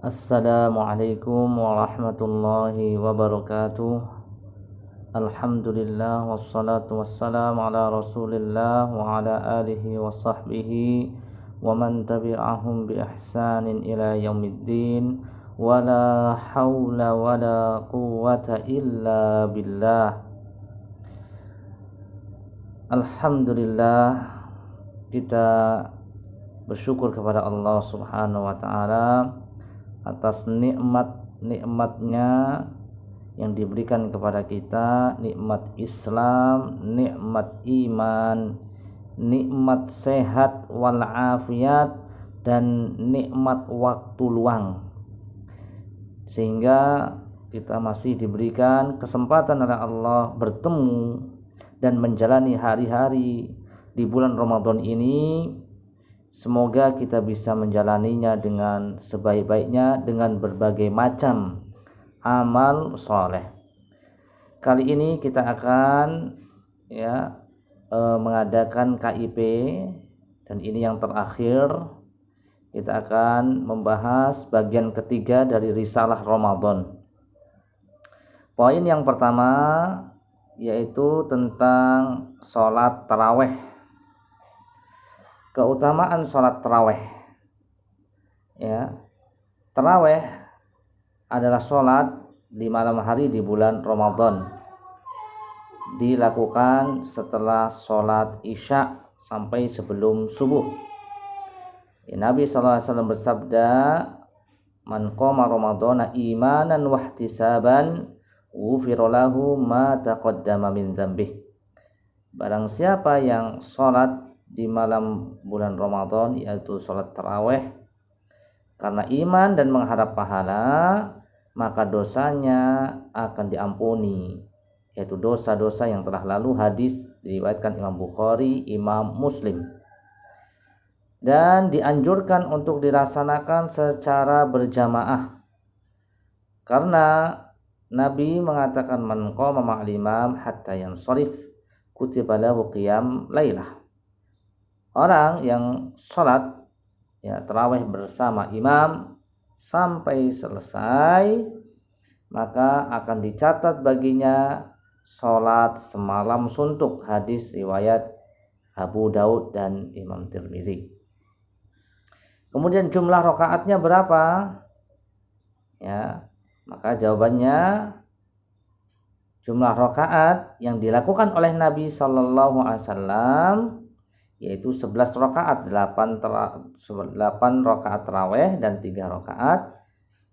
Assalamualaikum warahmatullahi wabarakatuh. Alhamdulillah wassalatu wassalamu ala Rasulillah wa ala alihi wa sahbihi wa man tabi'ahum bi ihsanin ila yaumiddin. Wala haula wala quwwata illa billah. Alhamdulillah, kita bersyukur kepada Allah Subhanahu wa taala atas nikmat-nikmatnya yang diberikan kepada kita, nikmat Islam, nikmat iman, nikmat sehat walafiat, dan nikmat waktu luang, sehingga kita masih diberikan kesempatan oleh Allah bertemu dan menjalani hari-hari di bulan Ramadan ini. Semoga kita bisa menjalaninya dengan sebaik-baiknya dengan berbagai macam amal soleh. Kali ini kita akan mengadakan KIP, dan ini yang terakhir. Kita akan membahas bagian ketiga dari risalah Ramadan. Poin yang pertama yaitu tentang sholat taraweh. Keutamaan sholat taraweh. Taraweh adalah sholat di malam hari di bulan Ramadan. Dilakukan setelah sholat isya sampai sebelum subuh. Nabi SAW bersabda, "Man qama Ramadana imanan wahtisaban, ghufira lahu ma taqaddama min dzambih." Barang siapa yang sholat di malam bulan Ramadan, yaitu sholat taraweh, karena iman dan mengharap pahala, maka dosanya akan diampuni, yaitu dosa-dosa yang telah lalu. Hadis diriwayatkan Imam Bukhari, Imam Muslim. Dan dianjurkan untuk dilaksanakan secara berjamaah, karena Nabi mengatakan, "Man qama ma'al imam hatta yansharif, kutiba lahu qiyam lailah." Orang yang sholat tarawih bersama imam sampai selesai, maka akan dicatat baginya sholat semalam suntuk. Hadis riwayat Abu Daud dan Imam Tirmidzi. Kemudian jumlah rakaatnya berapa? Maka jawabannya, jumlah rakaat yang dilakukan oleh Nabi Sallallahu Alaihi Wasallam yaitu 11 rakaat, 8 rakaat taraweh dan 3 rakaat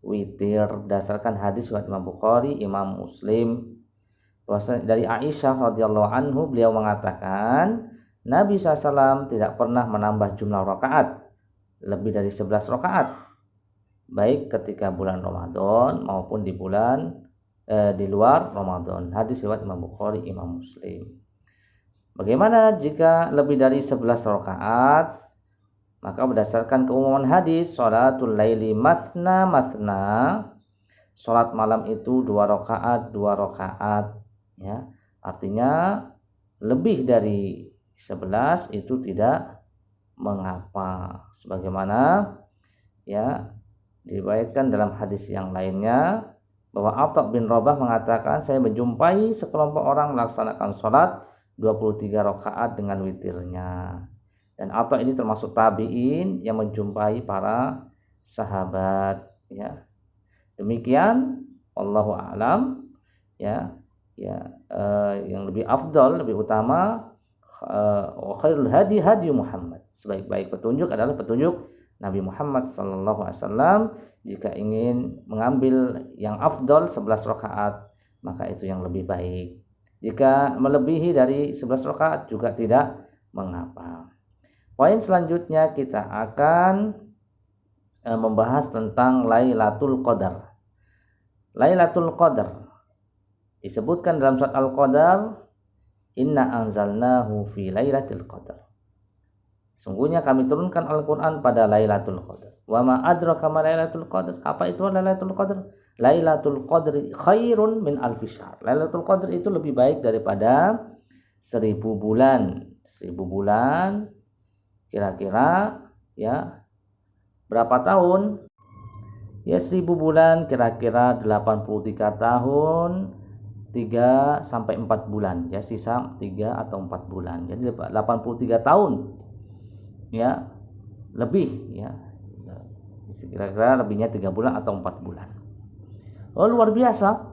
witir, berdasarkan hadis riwayat Imam Bukhari, Imam Muslim. Dari Aisyah radhiyallahu anhu, beliau mengatakan Nabi SAW tidak pernah menambah jumlah rakaat lebih dari 11 rakaat, baik ketika bulan Ramadan maupun di luar Ramadan. Hadis riwayat Imam Bukhari, Imam Muslim. Bagaimana jika lebih dari 11 rakaat? Maka berdasarkan keumuman hadis, sholatul laili masna masna, sholat malam itu 2 rakaat, 2 rakaat. Artinya lebih dari 11 itu tidak mengapa. Sebagaimana diriwayatkan dalam hadis yang lainnya, bahwa Atha bin Rabah mengatakan, saya menjumpai sekelompok orang melaksanakan sholat 23 rakaat dengan witirnya. Dan Atha ini termasuk tabi'in yang menjumpai para sahabat. Demikian, wallahu a'lam. Yang lebih afdal, lebih utama, khairul hadi hadi Muhammad. Sebaik-baik petunjuk adalah petunjuk Nabi Muhammad sallallahu alaihi wasallam. Jika ingin mengambil yang afdal 11 rakaat, maka itu yang lebih baik. Jika melebihi dari 11 rakaat juga tidak mengapa. Poin selanjutnya kita akan membahas tentang Lailatul Qadar. Lailatul Qadar disebutkan dalam surat Al-Qadar, "Inna anzalnahu fi Lailatul Qadar." Sungguhnya kami turunkan Al-Quran pada Lailatul Qadar. Wa ma adraka ma Lailatul Qadar. Apa itu Lailatul Qadar? Lailatul Qadri khairun min alfi syahr. Lailatul Qadar itu lebih baik daripada 1000 bulan. 1000 bulan kira-kira berapa tahun? Ya 1000 bulan kira-kira 83 tahun 3 sampai 4 bulan, ya sisa 3 atau 4 bulan. Jadi 83 tahun ya lebih, ya kira-kira lebihnya 3 bulan atau 4 bulan. Oh, luar biasa.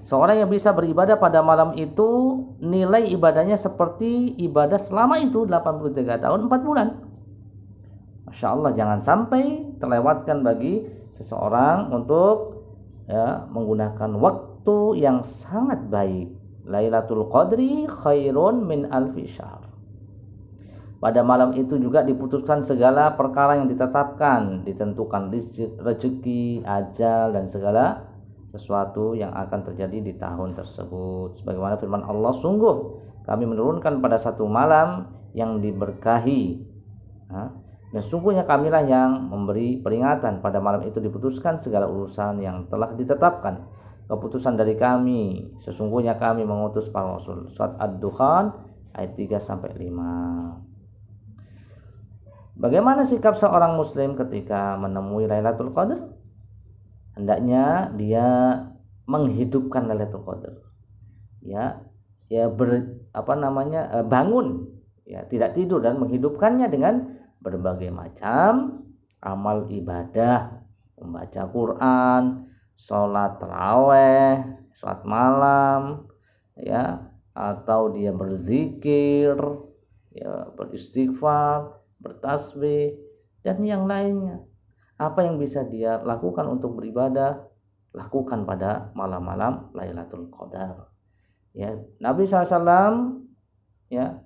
Seorang yang bisa beribadah pada malam itu nilai ibadahnya seperti ibadah selama itu 83 tahun 4 bulan. Masya Allah, jangan sampai terlewatkan bagi seseorang untuk ya menggunakan waktu yang sangat baik. Lailatul Qadri khairun min alfi syahr. Pada malam itu juga diputuskan segala perkara yang ditetapkan, ditentukan rezeki, ajal, dan segala sesuatu yang akan terjadi di tahun tersebut. Sebagaimana firman Allah, sungguh kami menurunkan pada satu malam yang diberkahi, dan sungguhnya kamilah yang memberi peringatan. Pada malam itu diputuskan segala urusan yang telah ditetapkan. Keputusan dari kami, sesungguhnya kami mengutus para rasul. Surat Ad-Dukhan ayat 3-5. Bagaimana sikap seorang muslim ketika menemui Lailatul Qadar? Hendaknya dia menghidupkan Lailatul Qadar. Bangun, ya, tidak tidur, dan menghidupkannya dengan berbagai macam amal ibadah, membaca Quran, sholat taraweh, sholat malam, ya, atau dia berzikir, ya, beristighfar, bertasbih, dan yang lainnya. Apa yang bisa dia lakukan untuk beribadah, lakukan pada malam-malam Lailatul Qadar. Ya, Nabi SAW ya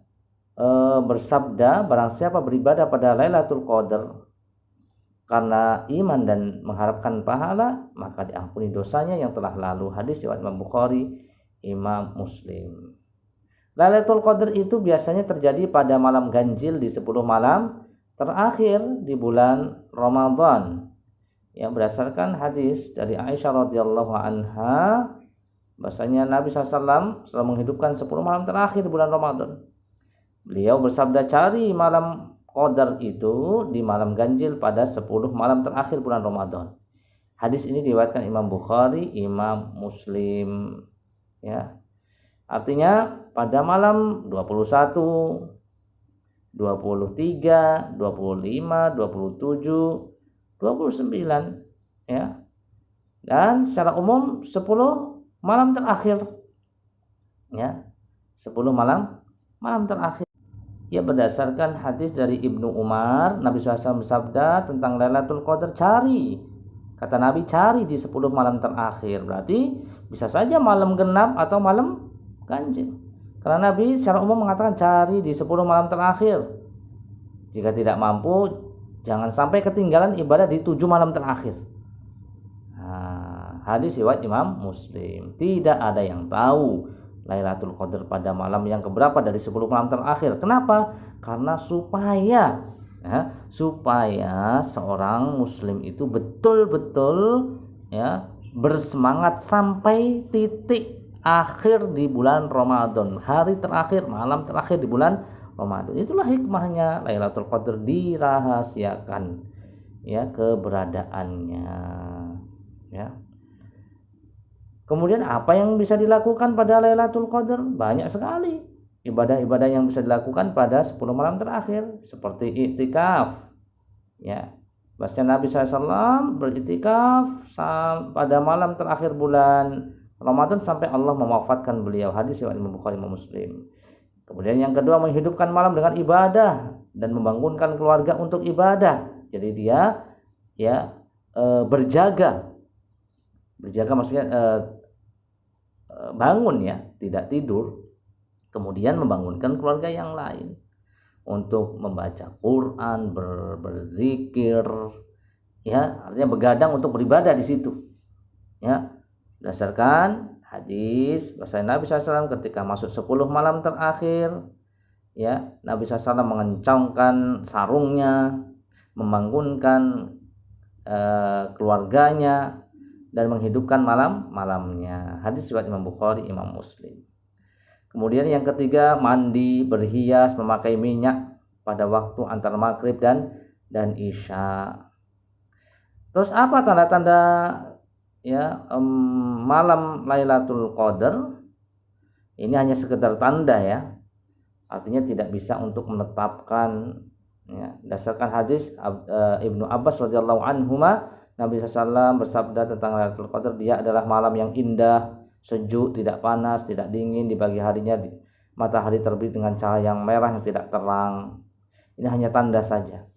bersabda, barang siapa beribadah pada Lailatul Qadar karena iman dan mengharapkan pahala, maka diampuni dosanya yang telah lalu. Hadis riwayat Imam Bukhari, Imam Muslim. Lailatul Qadar itu biasanya terjadi pada malam ganjil di 10 malam terakhir di bulan Ramadan. Yang berdasarkan hadis dari Aisyah radhiyallahu anha, bahasanya Nabi SAW setelah menghidupkan 10 malam terakhir di bulan Ramadan, beliau bersabda, cari malam Qadar itu di malam ganjil pada 10 malam terakhir bulan Ramadan. Hadis ini diriwayatkan Imam Bukhari, Imam Muslim, ya. Artinya pada malam 21, 23, 25, 27, 29, ya. Dan secara umum 10 malam terakhir. Ya. 10 malam terakhir. Ya, berdasarkan hadis dari Ibnu Umar, Nabi SAW bersabda tentang Lailatul Qadar, cari. Kata Nabi, cari di 10 malam terakhir. Berarti bisa saja malam genap atau malam ganjil. Karena Nabi secara umum mengatakan cari di 10 malam terakhir. Jika tidak mampu, jangan sampai ketinggalan ibadah di 7 malam terakhir. Hadis riwayat Imam Muslim. Tidak ada yang tahu Lailatul Qadar pada malam yang keberapa dari 10 malam terakhir. Kenapa? Karena supaya seorang muslim itu betul-betul ya bersemangat sampai titik akhir di bulan Ramadan, hari terakhir, malam terakhir di bulan Ramadan. Itulah hikmahnya Lailatul Qadar dirahasiakan, ya, keberadaannya, ya. Kemudian apa yang bisa dilakukan pada Lailatul Qadar? Banyak sekali ibadah-ibadah yang bisa dilakukan pada 10 malam terakhir, seperti iktikaf, ya. Bahasanya Nabi SAW beriktikaf pada malam terakhir bulan Ramadan sampai Allah mewafatkan beliau. Hadis riwayat Imam Bukhari, Imam Muslim. Kemudian yang kedua, menghidupkan malam dengan ibadah dan membangunkan keluarga untuk ibadah. Jadi dia berjaga maksudnya bangun, ya, tidak tidur. Kemudian membangunkan keluarga yang lain untuk membaca Quran, berzikir, ya, artinya begadang untuk beribadah di situ, ya. Berdasarkan hadis bahasa Nabi SAW ketika masuk 10 malam terakhir, ya, Nabi SAW mengencangkan sarungnya, membangunkan keluarganya, dan menghidupkan malamnya. Hadis riwayat Imam Bukhari, Imam Muslim. Kemudian yang ketiga, mandi, berhias, memakai minyak pada waktu antara maghrib dan isya. Terus apa tanda-tanda ya malam Lailatul Qadar? Ini hanya sekedar tanda ya. Artinya tidak bisa untuk menetapkan ya. Dasarkan hadis Ibnu Abbas radhiyallahu anhuma, Nabi SAW bersabda tentang Lailatul Qadar, dia adalah malam yang indah, sejuk, tidak panas, tidak dingin. Di pagi harinya matahari terbit dengan cahaya yang merah yang tidak terang. Ini hanya tanda saja.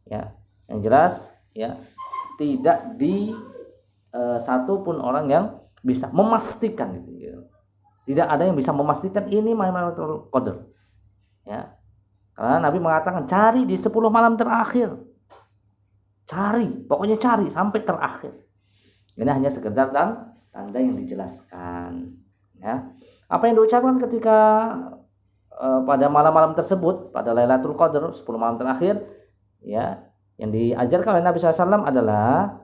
Ya, yang jelas ya, tidak di satu pun orang yang bisa memastikan gitu ya. Tidak ada yang bisa memastikan ini malam Lailatul Qadar. Ya. Karena Nabi mengatakan cari di 10 malam terakhir. Cari, pokoknya cari sampai terakhir. Ini hanya sekedar tanda yang dijelaskan. Ya. Apa yang diucapkan ketika pada malam-malam tersebut, pada Lailatul Qadar 10 malam terakhir, ya, yang diajarkan oleh Nabi SAW adalah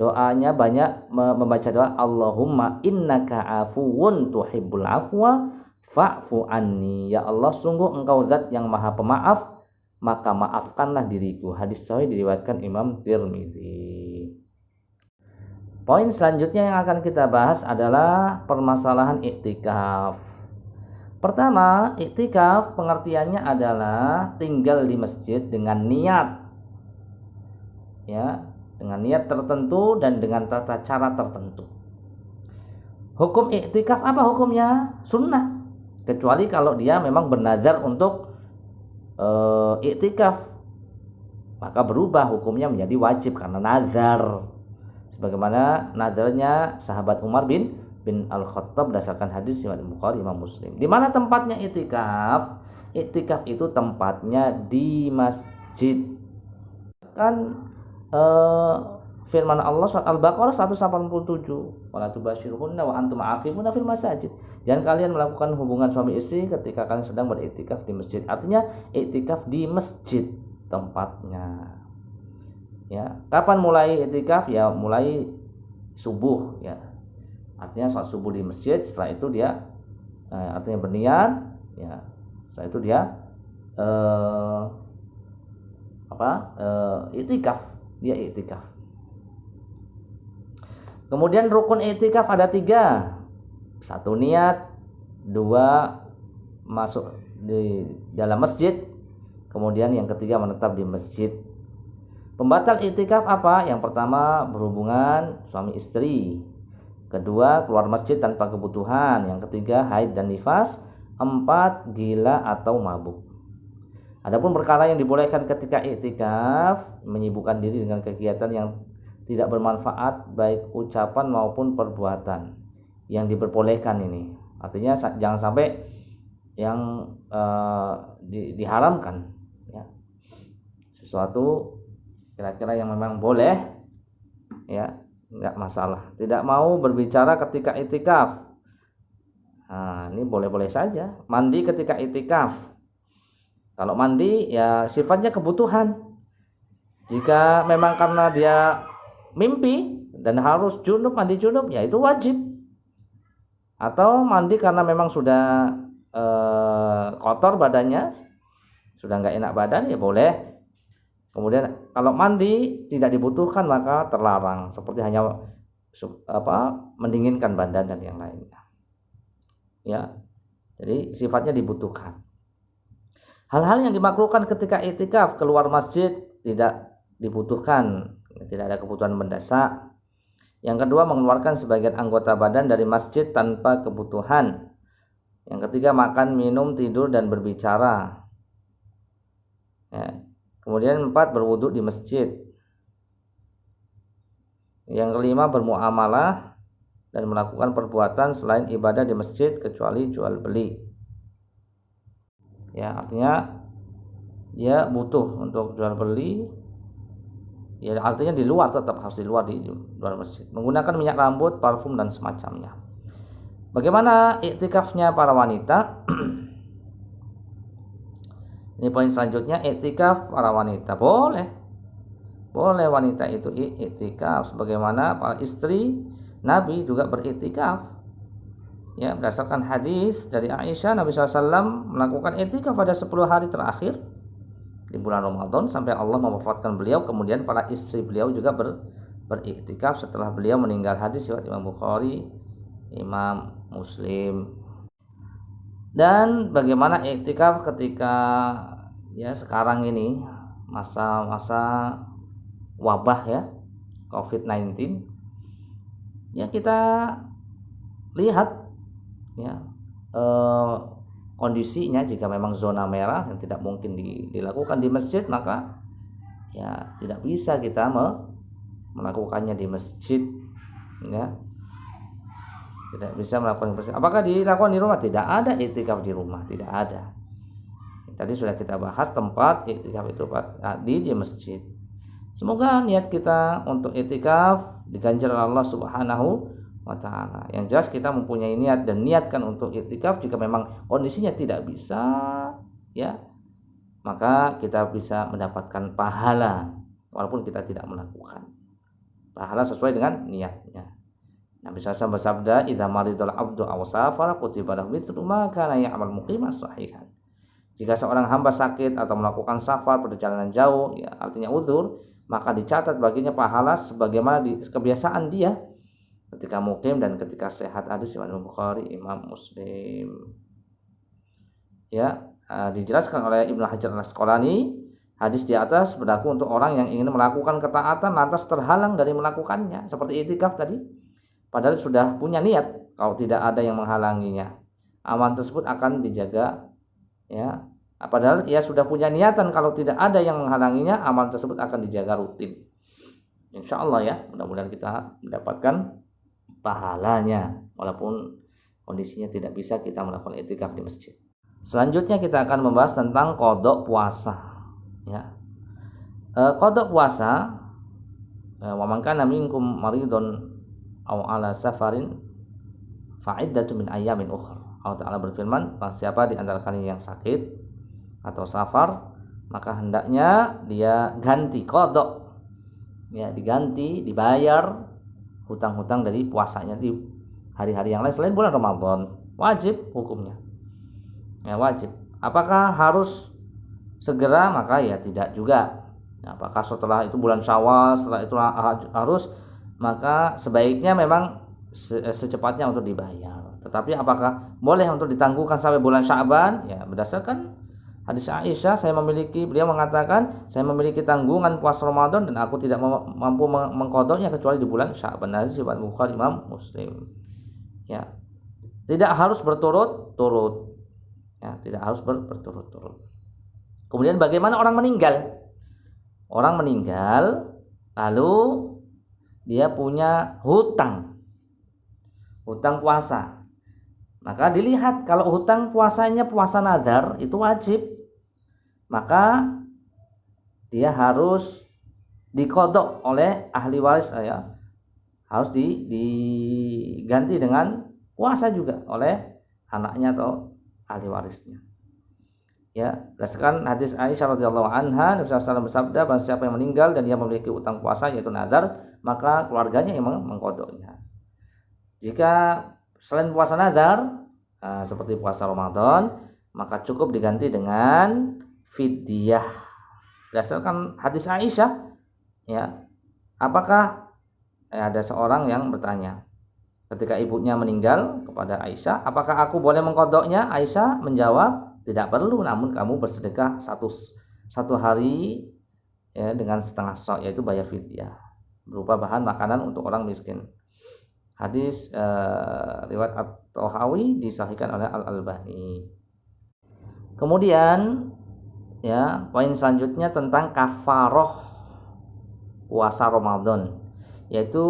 doanya banyak membaca doa Allahumma innaka afuwun tuhibbul afwa fa'fu anni. Ya Allah, sungguh engkau zat yang maha pemaaf, maka maafkanlah diriku. Hadis sahih diriwayatkan Imam Tirmidzi. Poin selanjutnya yang akan kita bahas adalah permasalahan iktikaf. Pertama, iktikaf pengertiannya adalah tinggal di masjid dengan niat, ya, dengan niat tertentu dan dengan tata cara tertentu. Hukum iktikaf apa hukumnya? Sunnah, kecuali kalau dia memang bernazar untuk iktikaf, maka berubah hukumnya menjadi wajib karena nazar, sebagaimana nazarnya sahabat Umar bin Al-Khattab berdasarkan hadis riwayat Bukhari, Imam Muslim. Di mana tempatnya iktikaf? Iktikaf itu tempatnya di masjid. Kan firman Allah surat Al-Baqarah 187, wala tubashiruhunna wa antum aqifuna fil masajid. Jangan kalian melakukan hubungan suami istri ketika kalian sedang beriktikaf di masjid. Artinya iktikaf di masjid tempatnya. Ya, kapan mulai iktikaf? Ya mulai subuh ya. Artinya saat subuh di masjid, setelah itu dia artinya berniat ya. Setelah itu dia iktikaf. Dia iktikaf. Kemudian rukun iktikaf ada 3. 1 niat, 2 masuk di dalam masjid, kemudian yang ketiga menetap di masjid. Pembatal iktikaf apa? Yang pertama berhubungan suami istri, kedua keluar masjid tanpa kebutuhan, yang ketiga haid dan nifas, 4 gila atau mabuk. Adapun perkara yang dibolehkan ketika iktikaf, menyibukkan diri dengan kegiatan yang tidak bermanfaat baik ucapan maupun perbuatan yang diperbolehkan ini. Artinya jangan sampai yang diharamkan ya. Sesuatu kira-kira yang memang boleh ya, enggak masalah. Tidak mau berbicara ketika iktikaf. Nah, ini boleh-boleh saja. Mandi ketika iktikaf. Kalau mandi ya sifatnya kebutuhan. Jika memang karena dia mimpi dan harus junub, mandi junub, ya itu wajib. Atau mandi karena memang sudah kotor badannya, sudah nggak enak badan, ya boleh. Kemudian kalau mandi tidak dibutuhkan maka terlarang, seperti hanya mendinginkan badan dan yang lainnya. Ya, jadi sifatnya dibutuhkan. Hal-hal yang dimakruhkan ketika iktikaf, keluar masjid tidak dibutuhkan, tidak ada kebutuhan mendesak. Yang kedua, mengeluarkan sebagian anggota badan dari masjid tanpa kebutuhan. Yang ketiga, makan, minum, tidur, dan berbicara. Ya. Kemudian 4, berwudu di masjid. Yang kelima, bermuamalah dan melakukan perbuatan selain ibadah di masjid kecuali jual beli. Ya, artinya dia butuh untuk jual beli. Ya, artinya di luar, tetap harus di luar masjid. Menggunakan minyak rambut, parfum dan semacamnya. Bagaimana iktikafnya para wanita? Ini poin selanjutnya, iktikaf para wanita. Boleh wanita itu iktikaf, sebagaimana para istri Nabi juga beriktikaf. Ya, berdasarkan hadis dari Aisyah, Nabi SAW melakukan iktikaf pada 10 hari terakhir di bulan Ramadan sampai Allah mewafatkan beliau. Kemudian para istri beliau juga beriktikaf setelah beliau meninggal. Hadis riwayat Imam Bukhari, Imam Muslim. Dan bagaimana iktikaf ketika ya sekarang ini masa-masa wabah ya COVID-19, ya kita lihat ya kondisinya. Jika memang zona merah yang tidak mungkin dilakukan di masjid, maka ya tidak bisa kita melakukannya di masjid ya, tidak bisa melakukan di masjid. Apakah dilakukan di rumah? Tidak ada iktikaf di rumah, tidak ada. Tadi sudah kita bahas tempat iktikaf itu di masjid. Semoga niat kita untuk iktikaf diganjar oleh Allah Subhanahu wa ta'ala. Yang jelas kita mempunyai niat dan niatkan untuk iktikaf. Jika memang kondisinya tidak bisa ya, maka kita bisa mendapatkan pahala walaupun kita tidak melakukan. Pahala sesuai dengan niatnya. Nabi SAW bersabda, "Idza maridul abdu aw safara kutiba lahu mithlu ma kana ya'mal muqiman sahihan." Jika seorang hamba sakit atau melakukan safar, perjalanan jauh, ya artinya uzur, maka dicatat baginya pahala sebagaimana kebiasaan dia ketika mukim dan ketika sehat. Hadis Imam Bukhari, Imam Muslim. Ya, dijelaskan oleh Ibnu Hajar Al-Asqalani, hadis di atas berlaku untuk orang yang ingin melakukan ketaatan lantas terhalang dari melakukannya, seperti iktikaf tadi. Padahal sudah punya niat, kalau tidak ada yang menghalanginya, amal tersebut akan dijaga ya. Padahal ia sudah punya niatan, kalau tidak ada yang menghalanginya, amal tersebut akan dijaga rutin. Insya Allah ya, mudah-mudahan kita mendapatkan pahalanya walaupun kondisinya tidak bisa kita melakukan iktikaf di masjid. Selanjutnya kita akan membahas tentang qada puasa ya. Qada puasa, wa man kana minkum maridun aw ala safarin fa'iddatu min ayyamin ukhra. Allah Ta'ala berfirman, siapa di antara kalian yang sakit atau safar, maka hendaknya dia ganti qada ya, diganti, dibayar hutang-hutang dari puasanya di hari-hari yang lain selain bulan Ramadan. Wajib hukumnya ya, wajib. Apakah harus segera? Maka ya tidak juga. Apakah setelah itu bulan Syawal, setelah itu harus? Maka sebaiknya memang secepatnya untuk dibayar. Tetapi apakah boleh untuk ditangguhkan sampai bulan Sya'ban? Ya, berdasarkan hadis Aisyah, beliau mengatakan, saya memiliki tanggungan puasa Ramadan dan aku tidak mampu mengqadanya kecuali di bulan Sya'ban. Hadis riwayat Bukhari, Imam Muslim. Ya. Tidak harus berturut-turut. Ya, tidak harus berturut-turut. Kemudian bagaimana orang meninggal? Orang meninggal lalu dia punya hutang puasa. Maka dilihat, kalau hutang puasanya puasa nazar itu wajib, maka dia harus diqadha oleh ahli waris ya. Harus diganti dengan puasa juga oleh anaknya atau ahli warisnya. Ya, berdasarkan hadis Aisyah radhiyallahu anha, Nabi SAW bersabda, barang siapa yang meninggal dan dia memiliki utang puasa yaitu nazar, maka keluarganya yang mengqadanya. Jika selain puasa nazar seperti puasa Ramadan, maka cukup diganti dengan fidyah. Berdasarkan hadis Aisyah ya, apakah ada seorang yang bertanya ketika ibunya meninggal kepada Aisyah, apakah aku boleh mengqadanya? Aisyah menjawab, tidak perlu, namun kamu bersedekah satu hari ya, dengan setengah sa', yaitu bayar fidyah berupa bahan makanan untuk orang miskin. Hadis riwayat At-Tahawi disahihkan oleh Al-Albani. Kemudian ya, poin selanjutnya tentang kafaroh puasa Ramadan, yaitu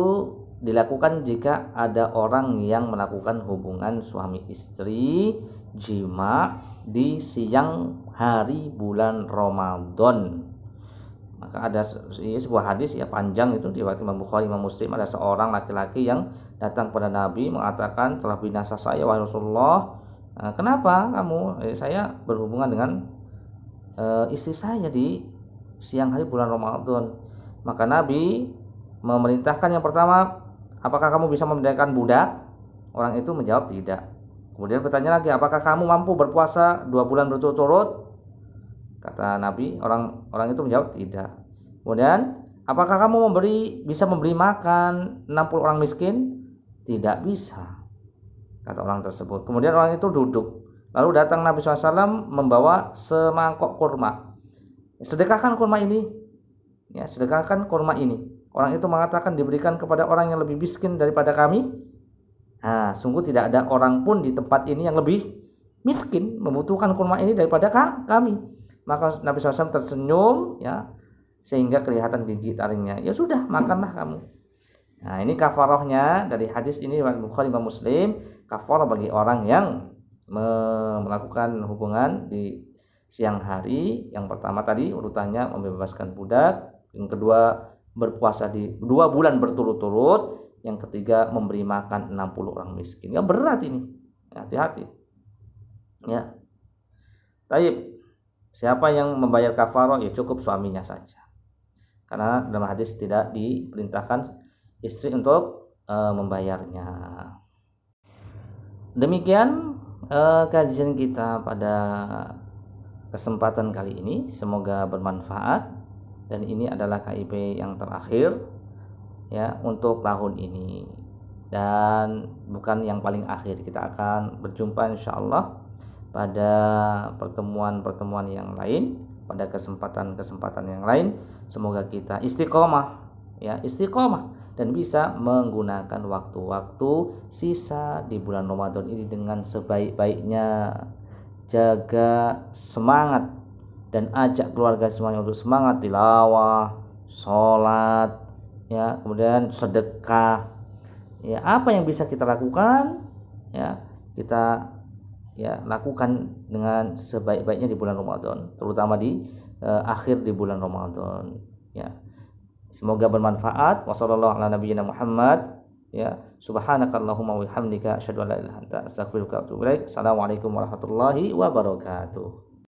dilakukan jika ada orang yang melakukan hubungan suami istri jima di siang hari bulan Ramadan. Maka ada sebuah hadis ya panjang, itu riwayat Imam Bukhari, Imam Muslim. Ada seorang laki-laki yang datang pada Nabi mengatakan, telah binasa saya wahai Rasulullah. Kenapa kamu? Saya berhubungan dengan istri saya di siang hari bulan Ramadan. Maka Nabi memerintahkan yang pertama, apakah kamu bisa memerdekakan budak? Orang itu menjawab tidak. Kemudian bertanya lagi, apakah kamu mampu berpuasa 2 bulan berturut-turut? Kata Nabi, orang itu menjawab tidak. Kemudian, apakah kamu bisa memberi makan 60 orang miskin? Tidak bisa, kata orang tersebut. Kemudian orang itu duduk. Lalu datang Nabi SAW membawa semangkok kurma. Sedekahkan kurma ini. Ya, sedekahkan kurma ini. Orang itu mengatakan diberikan kepada orang yang lebih miskin daripada kami. Nah, sungguh tidak ada orang pun di tempat ini yang lebih miskin membutuhkan kurma ini daripada kami. Maka Nabi SAW tersenyum, ya, sehingga kelihatan gigi taringnya. Ya sudah, makanlah kamu. Nah, ini kafarahnya dari hadis ini riwayat Bukhari dan Muslim. Kafarah bagi orang yang melakukan hubungan di siang hari. Yang pertama tadi urutannya membebaskan budak, yang kedua berpuasa di 2 bulan berturut-turut, yang ketiga memberi makan 60 orang miskin. Ya berat ini. Hati-hati. Ya. Taib. Siapa yang membayar kafarah? Ya cukup suaminya saja. Karena dalam hadis tidak diperintahkan istri untuk membayarnya. Demikian kajian kita pada kesempatan kali ini. Semoga bermanfaat, dan ini adalah KIP yang terakhir ya untuk tahun ini, dan bukan yang paling akhir. Kita akan berjumpa insyaallah pada pertemuan-pertemuan yang lain, pada kesempatan-kesempatan yang lain. Semoga kita istiqomah, dan bisa menggunakan waktu-waktu sisa di bulan Ramadan ini dengan sebaik-baiknya. Jaga semangat dan ajak keluarga semuanya untuk semangat tilawah, sholat, ya, kemudian sedekah. Ya, apa yang bisa kita lakukan, ya, kita lakukan dengan sebaik-baiknya di bulan Ramadan, terutama di akhir di bulan Ramadan. Ya. Semoga bermanfaat. Wassallallahu ala nabiyyina Muhammad. Ya, subhanakallahumma wa bihamdika asyhadu an la ilaha illa anta astaghfiruka wa atubu ilaik. Assalamualaikum warahmatullahi wabarakatuh.